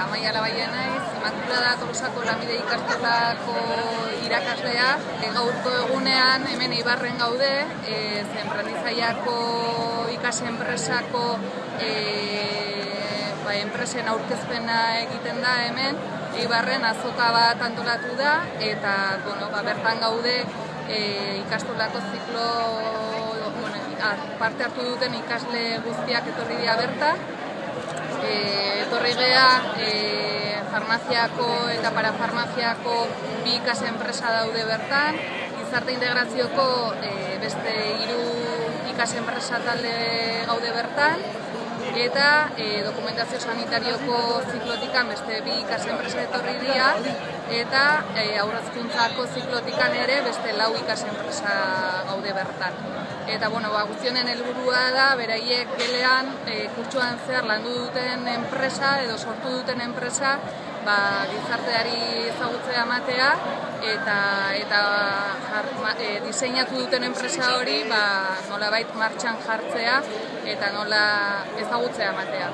Amaia Labaia naiz, Immaculada Tolosako lanbide ikastolako irakaslea. Gaurko egunean hemen Eibarren gaude, Zenprenizaiako enpresako enpresen aurkezpena egiten da hemen. Eibarren azoka bat antolatu da eta bertan gaude ikastolako ziklo parte hartu duten ikasle guztiak etorri dira berta. Etorri gea farmaziako eta parafarmaziako bi enpresa daude bertan, gizarte integrazioko beste 3 enpresa talde gaude bertan, eta dokumentazio sanitarioko ziklotikan beste 2 enpresa etorri dira, eta haurrezkuntzako ziklotikan ere beste 4 enpresa gaude bertan. Eta guztionen helburua da, beraiek gelean kurtsuan zehar landu duten enpresa edo sortu duten enpresa gizarteari ezagutzea ematea eta diseinatu duten enpresa hori nolabait martxan jartzea eta nola ezagutzea ematea.